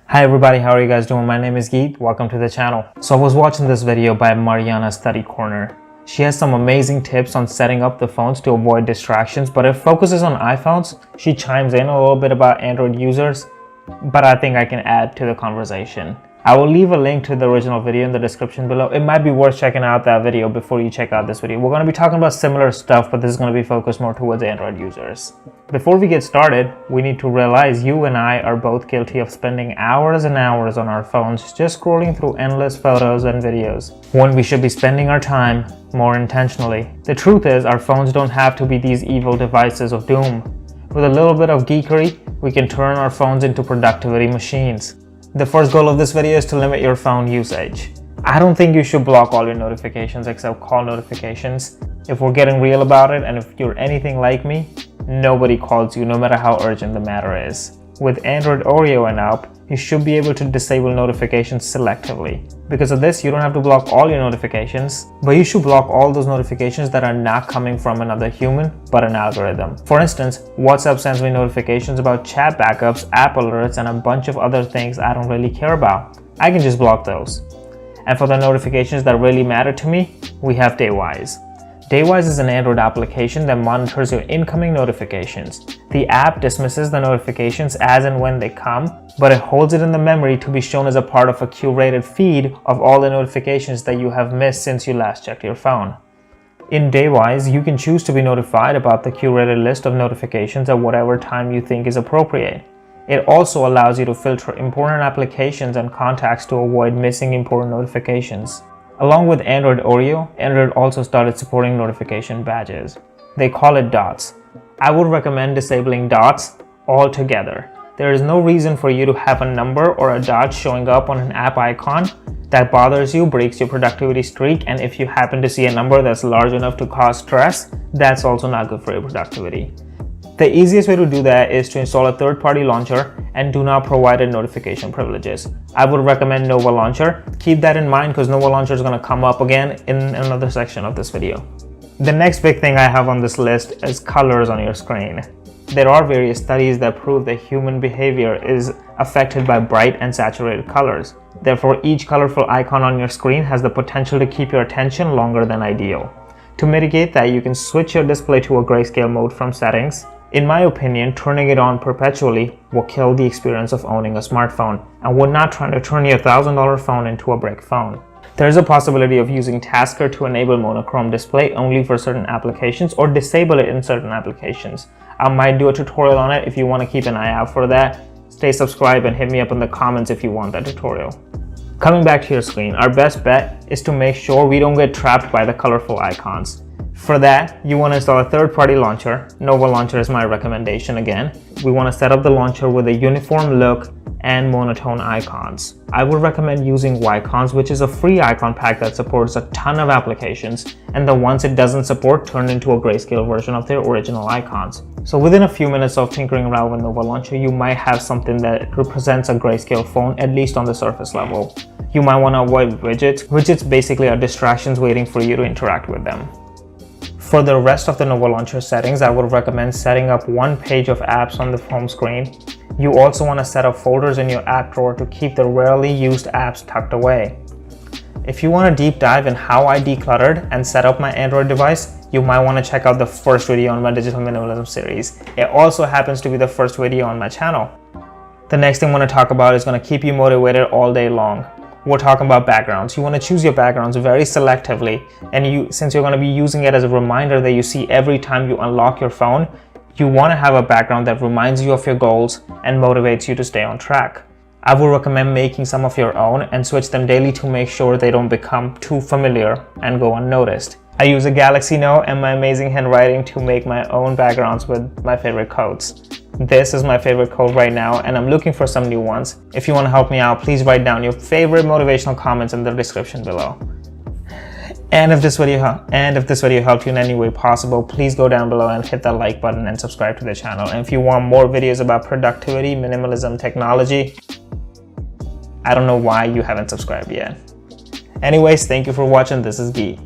Hi everybody, how are you guys doing? My name is Geet. Welcome to the channel. So I was watching this video by Mariana Study Corner. She has some amazing tips on setting up the phones to avoid distractions, but it focuses on iPhones. She chimes in a little bit about Android users, but I think I can add to the conversation. I will leave a link to the original video in the description below. It might be worth checking out that video before you check out this video. We're going to be talking about similar stuff, but this is going to be focused more towards Android users. Before we get started, we need to realize you and I are both guilty of spending hours and hours on our phones just scrolling through endless photos and videos, when we should be spending our time more intentionally. The truth is, our phones don't have to be these evil devices of doom. With a little bit of geekery, we can turn our phones into productivity machines. The first goal of this video is to limit your phone usage. I don't think you should block all your notifications except call notifications. If we're getting real about it, and if you're anything like me, nobody calls you no matter how urgent the matter is. With Android Oreo and up, you should be able to disable notifications selectively. Because of this, you don't have to block all your notifications, but you should block all those notifications that are not coming from another human, but an algorithm. For instance, WhatsApp sends me notifications about chat backups, app alerts, and a bunch of other things I don't really care about. I can just block those. And for the notifications that really matter to me, we have Daywise. Daywise is an Android application that monitors your incoming notifications. The app dismisses the notifications as and when they come, but it holds it in the memory to be shown as a part of a curated feed of all the notifications that you have missed since you last checked your phone. In Daywise, you can choose to be notified about the curated list of notifications at whatever time you think is appropriate. It also allows you to filter important applications and contacts to avoid missing important notifications. Along with Android Oreo, Android also started supporting notification badges. They call it dots. I would recommend disabling dots altogether. There is no reason for you to have a number or a dot showing up on an app icon that bothers you, breaks your productivity streak, and if you happen to see a number that's large enough to cause stress, that's also not good for your productivity. The easiest way to do that is to install a third-party launcher and do not provide it notification privileges. I would recommend Nova Launcher. Keep that in mind because Nova Launcher is going to come up again in another section of this video. The next big thing I have on this list is colors on your screen. There are various studies that prove that human behavior is affected by bright and saturated colors. Therefore, each colorful icon on your screen has the potential to keep your attention longer than ideal. To mitigate that, you can switch your display to a grayscale mode from settings. In my opinion, turning it on perpetually will kill the experience of owning a smartphone, and we're not trying to turn your $1,000 phone into a brick phone. There's a possibility of using Tasker to enable monochrome display only for certain applications or disable it in certain applications. I might do a tutorial on it if you want to keep an eye out for that. Stay subscribed and hit me up in the comments if you want that tutorial. Coming back to your screen, our best bet is to make sure we don't get trapped by the colorful icons. For that, you want to install a third-party launcher. Nova Launcher is my recommendation again. We want to set up the launcher with a uniform look and monotone icons. I would recommend using Whicons, which is a free icon pack that supports a ton of applications, and the ones it doesn't support turn into a grayscale version of their original icons. So within a few minutes of tinkering around with Nova Launcher, you might have something that represents a grayscale phone, at least on the surface level. You might want to avoid widgets. Widgets basically are distractions waiting for you to interact with them. For the rest of the Nova Launcher settings, I would recommend setting up one page of apps on the home screen. You also want to set up folders in your app drawer to keep the rarely used apps tucked away. If you want a deep dive in how I decluttered and set up my Android device, you might want to check out the first video on my digital minimalism series. It also happens to be the first video on my channel. The next thing I want to talk about is going to keep you motivated all day long. We're talking about backgrounds. You want to choose your backgrounds very selectively, and since you're going to be using it as a reminder that you see every time you unlock your phone, you want to have a background that reminds you of your goals and motivates you to stay on track. I would recommend making some of your own and switch them daily to make sure they don't become too familiar and go unnoticed. I use a Galaxy Note and my amazing handwriting to make my own backgrounds with my favorite quotes. This is my favorite quote right now, and I'm looking for some new ones. If you want to help me out, please write down your favorite motivational comments in the description below. And if this video helped you in any way possible, please go down below and hit that like button and subscribe to the channel. And if you want more videos about productivity, minimalism, technology, I don't know why you haven't subscribed yet. Anyways, thank you for watching. This is Geet.